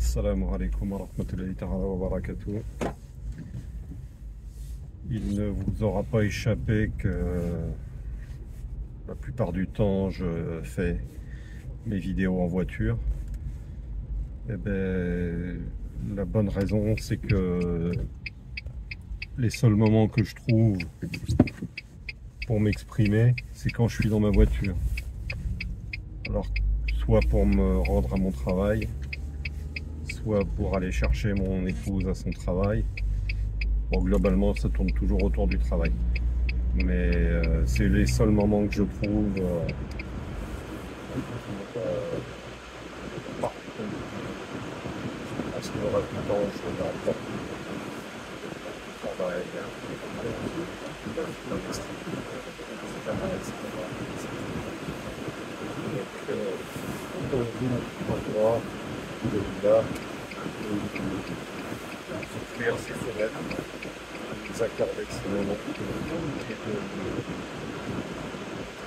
Assalamu alaikum wa rahmatullahi ta'ala wa barakatuh. Il ne vous aura pas échappé que la plupart du temps je fais mes vidéos en voiture. Et ben, la bonne raison c'est que les seuls moments que je trouve pour m'exprimer, c'est quand je suis dans ma voiture. Alors, soit pour me rendre à mon travail, soit pour aller chercher mon épouse à son travail. Bon, globalement, ça tourne toujours autour du travail. Mais c'est les seuls moments que je trouve parce que le reste du temps, je regarde pas le travail. Là, souffrir ses fenêtres, nous accorder ces moments et de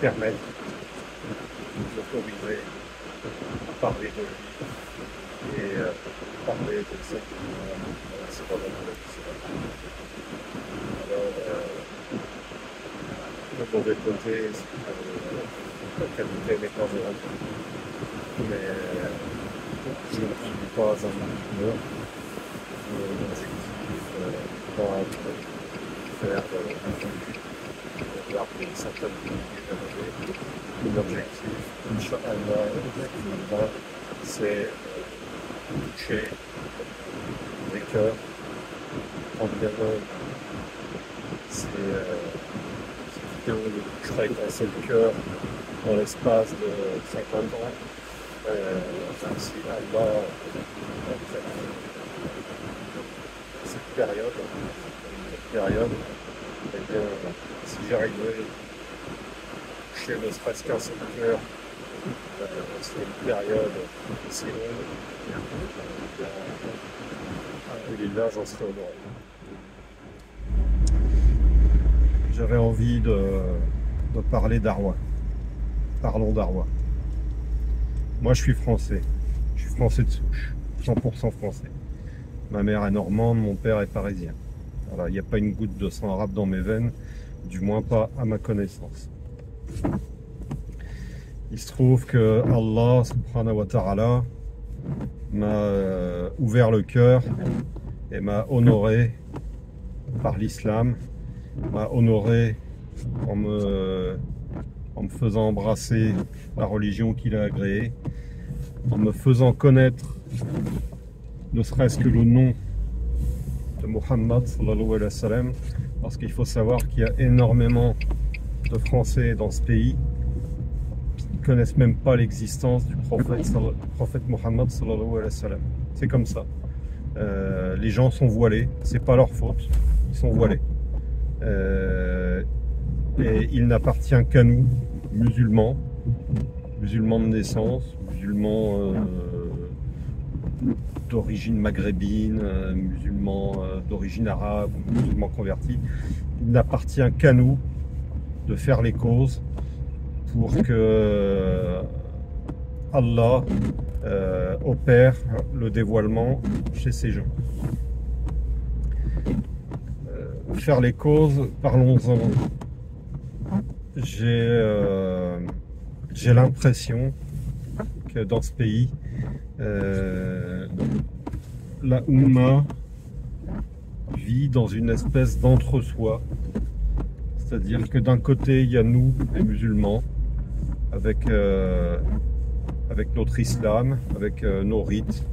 permettre de nous autoriser à parler de lui et parler de ce qui c'est vraiment la vie. Alors, le mauvais côté, c'est que la qualité n'est pas vraiment, mais je ne suis pas un entrepreneur. Mon objectif va faire regarder certaines vidéos. Mon objectif, Inch'Allah, c'est toucher les cœurs en bien ces vidéos ne toucheraient qu'un seul cœur dans l'espace de 50 ans. Si Allah cette période, eh bien, si j'arrivais à toucher ne serait-ce qu'un seul cœur, c'est une période si longue, et là j'en serais honoré. J'avais envie de parler d'Arwa. Parlons d'Arwa. Moi, je suis français de souche, 100% français. Ma mère est normande, mon père est parisien. Voilà, il n'y a pas une goutte de sang arabe dans mes veines, du moins pas à ma connaissance. Il se trouve que Allah, subhanahu wa ta'ala, m'a ouvert le cœur et m'a honoré par l'islam, m'a honoré en me faisant embrasser la religion qu'il a agréée, en me faisant connaître ne serait-ce que le nom de Muhammad sallallahu alayhi wa sallam, parce qu'il faut savoir qu'il y a énormément de Français dans ce pays qui ne connaissent même pas l'existence du prophète Muhammad sallallahu alayhi wa sallam. C'est comme ça. Les gens sont voilés, c'est pas leur faute, ils sont voilés. Et il n'appartient qu'à nous, musulmans de naissance, musulmans d'origine maghrébine, musulmans d'origine arabe, musulmans convertis. Il n'appartient qu'à nous de faire les causes pour que Allah opère le dévoilement chez ces gens. Faire les causes, parlons-en. J'ai l'impression que dans ce pays, la Oumma vit dans une espèce d'entre-soi. C'est-à-dire que d'un côté, il y a nous, les musulmans, avec notre islam, avec nos rites,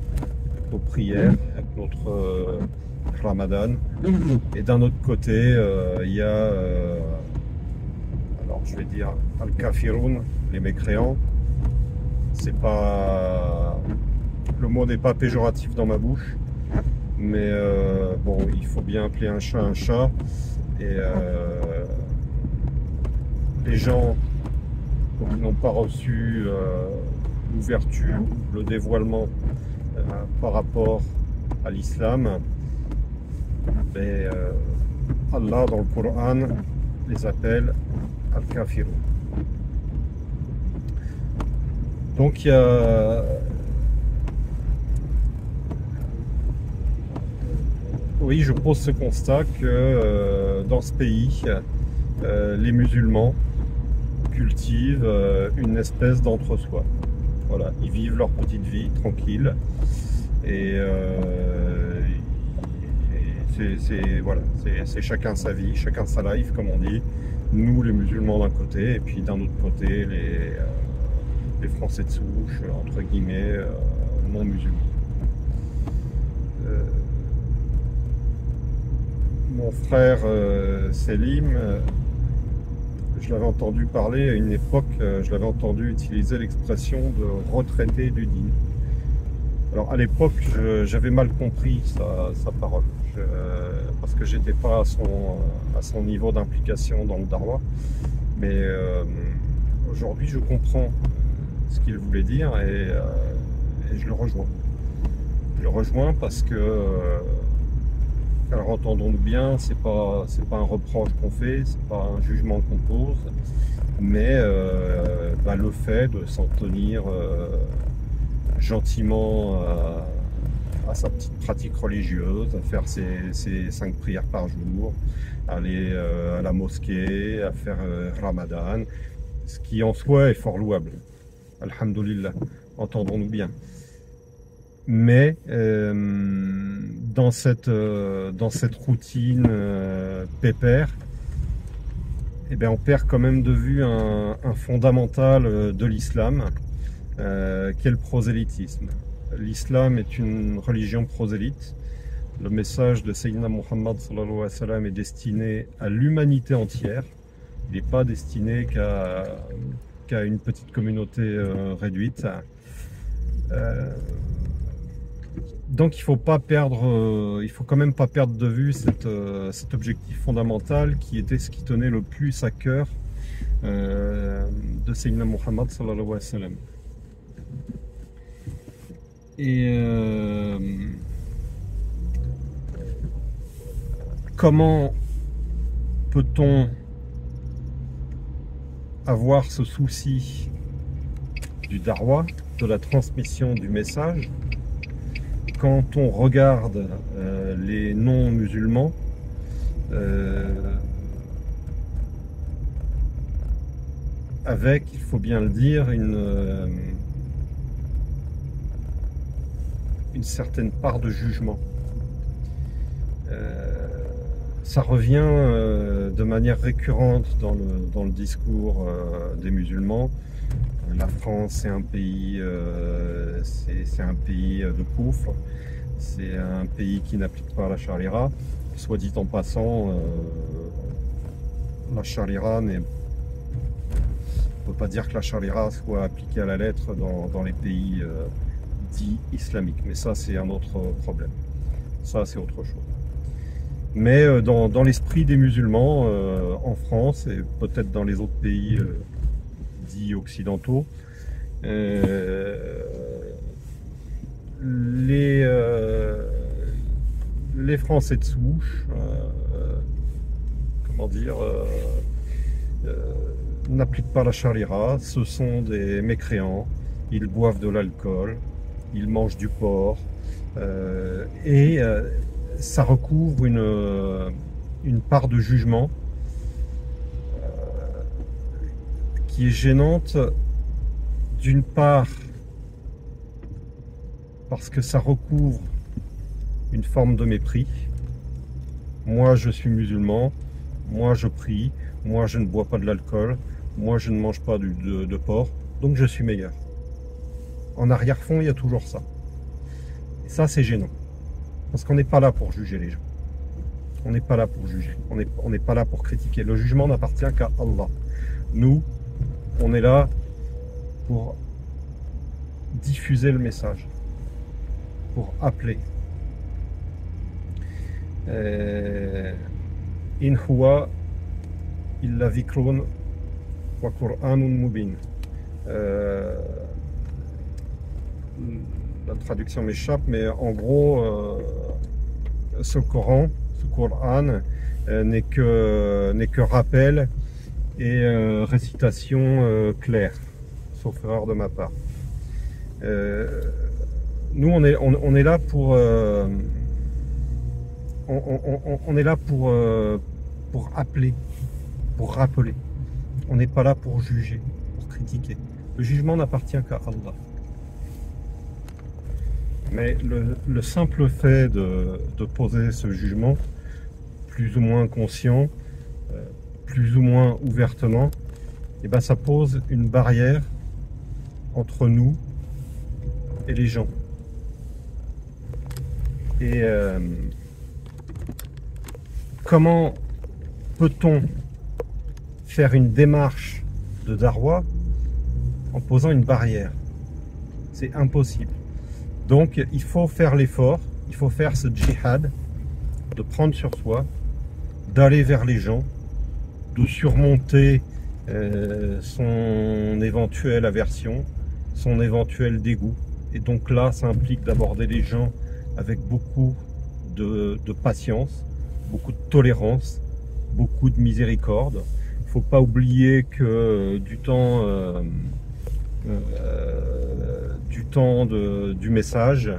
avec nos prières, avec notre Ramadan. Et d'un autre côté, il y a, alors je vais dire, Al-Kafiroun, les mécréants. C'est pas, le mot n'est pas péjoratif dans ma bouche, mais bon, il faut bien appeler un chat. Et les gens qui n'ont pas reçu l'ouverture, le dévoilement par rapport à l'islam, ben, Allah dans le Coran les appelle Al-Kafirun. Donc il y a oui, je pose ce constat que dans ce pays, les musulmans cultivent une espèce d'entre-soi. Voilà, ils vivent leur petite vie tranquille et voilà, c'est chacun sa vie, chacun sa life, comme on dit. Nous, les musulmans d'un côté, et puis d'un autre côté, les Français de souche, entre guillemets, non musulmans. Mon frère Selim, je l'avais entendu parler à une époque, je l'avais entendu utiliser l'expression de retraité du dîn. Alors à l'époque, j'avais mal compris sa parole, parce que j'étais pas à son niveau d'implication dans le Darwa, mais aujourd'hui je comprends ce qu'il voulait dire et je le rejoins. Je le rejoins parce que, alors entendons-nous bien, c'est pas un reproche qu'on fait, c'est pas un jugement qu'on pose, mais le fait de s'en tenir gentiment à sa petite pratique religieuse, à faire ses 5 prières par jour, aller à la mosquée, à faire Ramadan, ce qui en soi est fort louable. Alhamdulillah, entendons-nous bien. Mais dans cette routine pépère, eh bien, on perd quand même de vue un fondamental de l'islam, qu'est le prosélytisme. L'islam est une religion prosélyte. Le message de Sayyidina Muhammad sallallahu alayhi wa sallam est destiné à l'humanité entière. Il n'est pas destiné qu'à une petite communauté réduite. Donc il faut quand même pas perdre de vue cet objectif fondamental qui était ce qui tenait le plus à cœur de Sayyidina Muhammad sallallahu alayhi wa sallam. Et comment peut-on avoir ce souci du darwa, de la transmission du message, quand on regarde les non-musulmans avec, il faut bien le dire, une certaine part de jugement. Ça revient de manière récurrente dans le discours des musulmans. La France, c'est un pays de coufre, c'est un pays qui n'applique pas la charia. Soit dit en passant, la charia on ne peut pas dire que la charia soit appliquée à la lettre dans les pays dits islamiques, mais ça c'est un autre problème. Ça c'est autre chose. Mais dans l'esprit des musulmans en France et peut-être dans les autres pays dits occidentaux, les Français de souche, comment dire, n'appliquent pas la charia, ce sont des mécréants, ils boivent de l'alcool, ils mangent du porc, et ça recouvre une part de jugement qui est gênante, d'une part parce que ça recouvre une forme de mépris. Moi je suis musulman, moi je prie, moi je ne bois pas de l'alcool, moi je ne mange pas de porc, donc je suis meilleur. En arrière-fond, il y a toujours ça. Et ça c'est gênant, parce qu'on n'est pas là pour juger les gens. On n'est pas là pour juger, on n'est pas là pour critiquer. Le jugement n'appartient qu'à Allah. Nous, on est là pour diffuser le message, pour appeler. In huwa illa dhikrun wa Qur'anun mubin. La traduction m'échappe, mais en gros, ce Coran n'est que rappel et récitation claire, sauf erreur de ma part. Nous, on est là on est là pour appeler, pour rappeler. On n'est pas là pour juger, pour critiquer. Le jugement n'appartient qu'à Allah. Mais le simple fait de poser ce jugement, plus ou moins conscient, plus ou moins ouvertement, et ben ça pose une barrière entre nous et les gens. Et comment peut-on faire une démarche de darwa en posant une barrière? C'est impossible. Donc il faut faire l'effort, il faut faire ce djihad, de prendre sur soi, d'aller vers les gens, de surmonter son éventuelle aversion, son éventuel dégoût. Et donc là, ça implique d'aborder les gens avec beaucoup de patience, beaucoup de tolérance, beaucoup de miséricorde. Il ne faut pas oublier que du temps du message,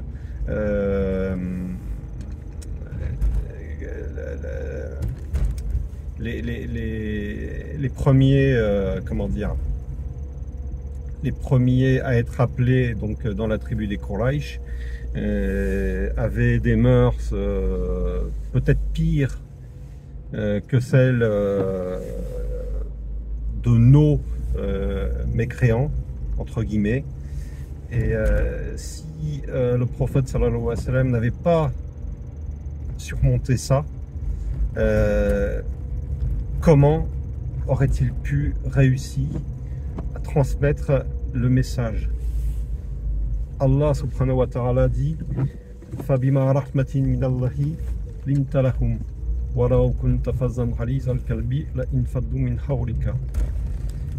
les premiers, comment dire, les premiers à être appelés donc dans la tribu des Quraysh avaient des mœurs peut-être pires que celles de nos mécréants, entre guillemets. Et si le prophète sallallahu alayhi wa sallam n'avait pas surmonté ça, comment aurait-il pu réussir à transmettre le message? Allah subhanahu wa ta'ala dit فَبِمَا رَحْمَةٍ مِنَ اللَّهِ لِنْتَ لَهُمْ وَلَوْ كُنْتَ فَظًّا غَلِيظَ الْقَلْبِ لَانفَضُّوا مِنْ حَوْلِكَ.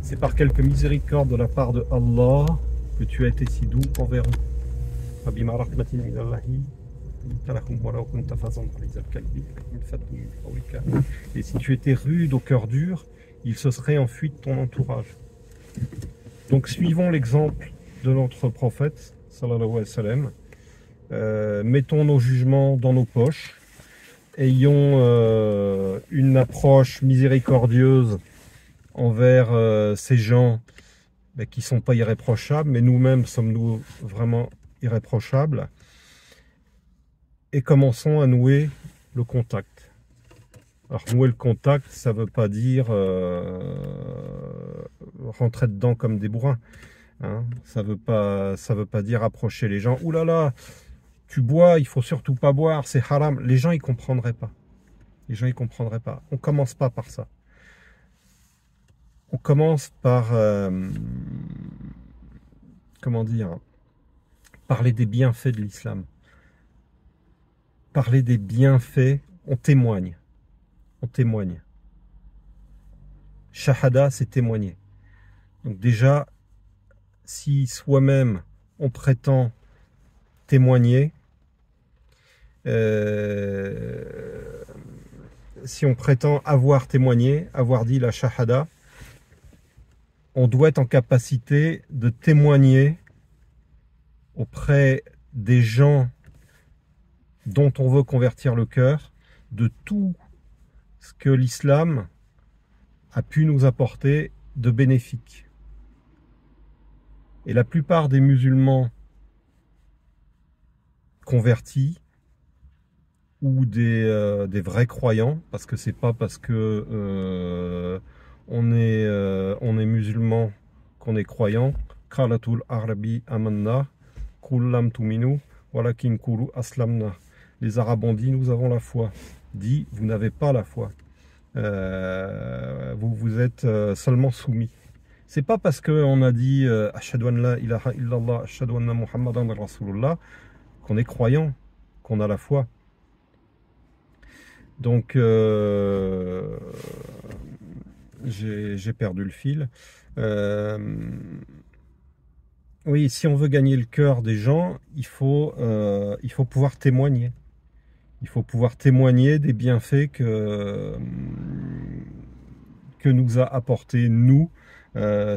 C'est par quelque miséricorde de la part de Allah que tu as été si doux envers eux. فَبِمَا رَحْمَةٍ مِنَ اللَّهِ لِنْتَ لَهُمْ وَلَوْ كُنْتَ فَظًّا غَلِيظَ الْقَلْبِ لَانفَضُّوا مِنْ حَوْلِكَ. Et si tu étais rude au cœur dur, il se serait enfui de ton entourage. Donc suivons l'exemple de notre prophète sallallahu alayhi wa sallam, mettons nos jugements dans nos poches, ayons une approche miséricordieuse envers ces gens qui ne sont pas irréprochables, mais nous-mêmes sommes-nous vraiment irréprochables, et commençons à nouer le contact. Alors nouer le contact, ça ne veut pas dire rentrer dedans comme des bourrins. Hein, ça veut pas dire approcher les gens. Ouh là là, tu bois, il faut surtout pas boire, c'est haram. Les gens ils comprendraient pas. Les gens ils comprendraient pas. On commence pas par ça. On commence par comment dire, parler des bienfaits de l'islam. Parler des bienfaits, on témoigne. On témoigne. Shahada, c'est témoigner. Donc déjà, si soi-même on prétend témoigner, si on prétend avoir témoigné, avoir dit la shahada, on doit être en capacité de témoigner auprès des gens dont on veut convertir le cœur de tout ce que l'islam a pu nous apporter de bénéfique. Et la plupart des musulmans convertis ou des vrais croyants, parce que c'est pas parce que on est musulman qu'on est croyant. Qalatul arabi amanna kullam tuminu walakin kulu aslamna. Les Arabes ont dit nous avons la foi. Dit vous n'avez pas la foi. Vous êtes seulement soumis. C'est pas parce qu'on a dit ashhadu an la ilaha illallah, ashhadu anna muhammadan rasulullah qu'on est croyant, qu'on a la foi. Donc j'ai perdu le fil. Oui, si on veut gagner le cœur des gens, il faut pouvoir témoigner. Il faut pouvoir témoigner des bienfaits que nous a apporté nous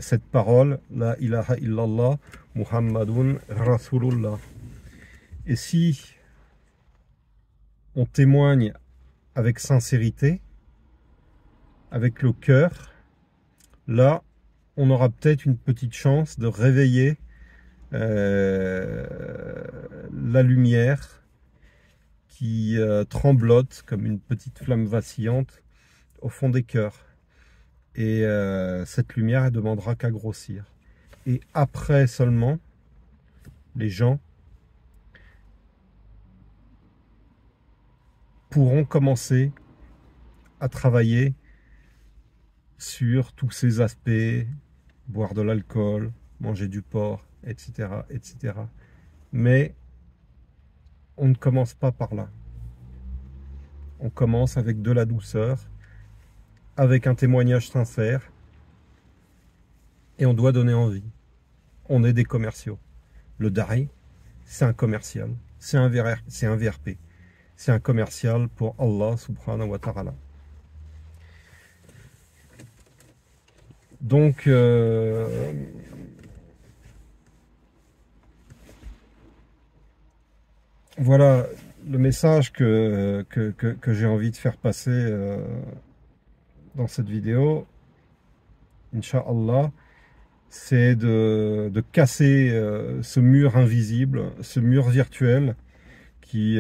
cette parole, la ilaha illallah, Muhammadun Rasulullah. Et si on témoigne avec sincérité, avec le cœur, là, on aura peut-être une petite chance de réveiller la lumière qui tremblote comme une petite flamme vacillante au fond des cœurs. Et cette lumière, elle demandera qu'à grossir. Et après seulement, les gens pourront commencer à travailler sur tous ces aspects, boire de l'alcool, manger du porc, etc., etc. Mais on ne commence pas par là. On commence avec de la douceur, avec un témoignage sincère, et on doit donner envie. On est des commerciaux. Le Da'i, c'est un commercial, c'est un VRP, c'est un commercial pour Allah subhanahu wa ta'ala. Donc, voilà le message que j'ai envie de faire passer dans cette vidéo, Inch'Allah, c'est de casser ce mur invisible, ce mur virtuel qui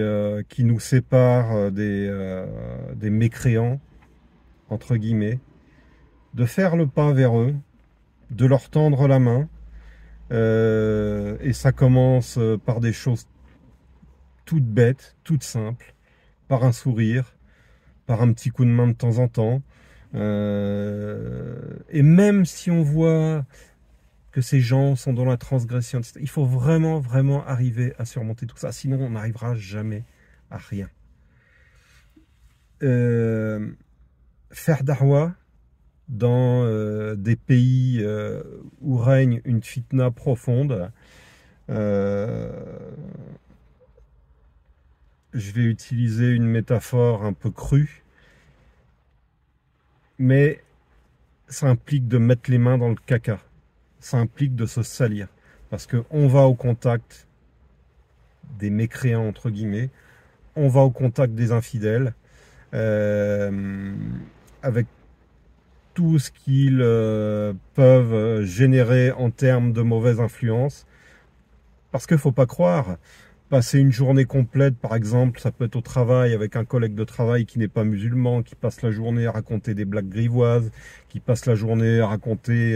nous sépare des mécréants, entre guillemets, de faire le pas vers eux, de leur tendre la main, et ça commence par des choses toutes bêtes, toutes simples, par un sourire, par un petit coup de main de temps en temps, et même si on voit que ces gens sont dans la transgression, etc., il faut vraiment, vraiment arriver à surmonter tout ça, sinon on n'arrivera jamais à rien. Faire da'wa dans des pays où règne une fitna profonde, je vais utiliser une métaphore un peu crue, mais ça implique de mettre les mains dans le caca, ça implique de se salir, parce qu'on va au contact des mécréants, entre guillemets, on va au contact des infidèles, avec tout ce qu'ils peuvent générer en termes de mauvaise influence. Parce qu'il ne faut pas croire, passer une journée complète, par exemple, ça peut être au travail avec un collègue de travail qui n'est pas musulman, qui passe la journée à raconter des blagues grivoises, qui passe la journée à raconter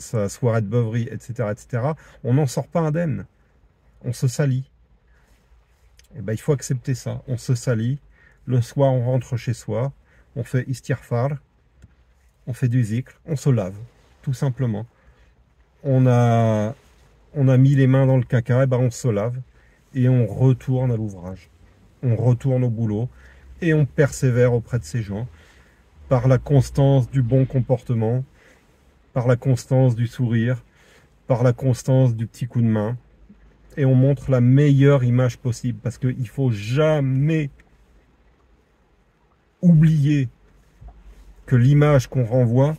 sa soirée de beuverie, etc., etc. On n'en sort pas indemne. On se salit. Et ben, il faut accepter ça. On se salit. Le soir, on rentre chez soi. On fait istighfar. On fait du zikr. On se lave. Tout simplement. On a mis les mains dans le caca. Et ben, on se lave. Et on retourne à l'ouvrage. On retourne au boulot. Et on persévère auprès de ces gens. Par la constance du bon comportement. Par la constance du sourire. Par la constance du petit coup de main. Et on montre la meilleure image possible, parce qu'il ne faut jamais oublier que l'image qu'on renvoie,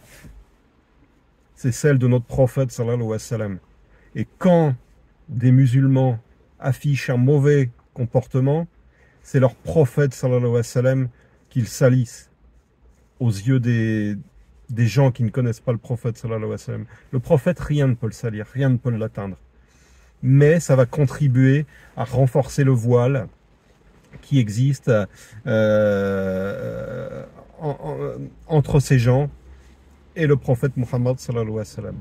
c'est celle de notre prophète sallallahu alayhi wa sallam. Et quand des musulmans affichent un mauvais comportement, c'est leur prophète sallallahu alayhi wa sallam qu'ils salissent aux yeux des gens qui ne connaissent pas le prophète sallallahu alayhi wa sallam. Le prophète, rien ne peut le salir, rien ne peut l'atteindre. Mais ça va contribuer à renforcer le voile qui existe entre ces gens et le prophète Muhammad sallallahu alayhi wa sallam.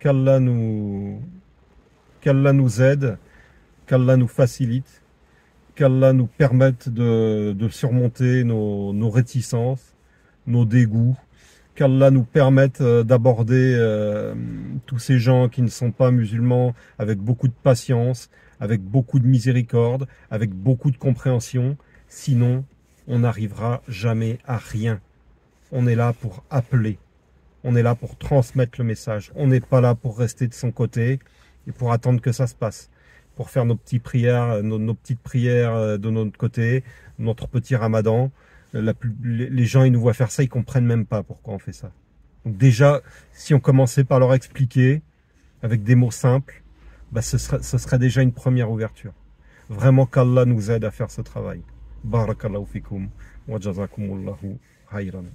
Qu'Allah nous aide, qu'Allah nous facilite, qu'Allah nous permette de surmonter nos réticences, nos dégoûts, qu'Allah nous permette d'aborder tous ces gens qui ne sont pas musulmans avec beaucoup de patience, avec beaucoup de miséricorde, avec beaucoup de compréhension. Sinon, on n'arrivera jamais à rien. On est là pour appeler. On est là pour transmettre le message. On n'est pas là pour rester de son côté et pour attendre que ça se passe. Pour faire nos petites prières, nos petites prières de notre côté, notre petit ramadan. Les gens, ils nous voient faire ça, ils comprennent même pas pourquoi on fait ça. Donc déjà, si on commençait par leur expliquer avec des mots simples, bah ce serait déjà une première ouverture. Vraiment qu'Allah nous aide à faire ce travail. Barakallahu fikum wa jazakumullahu khayran.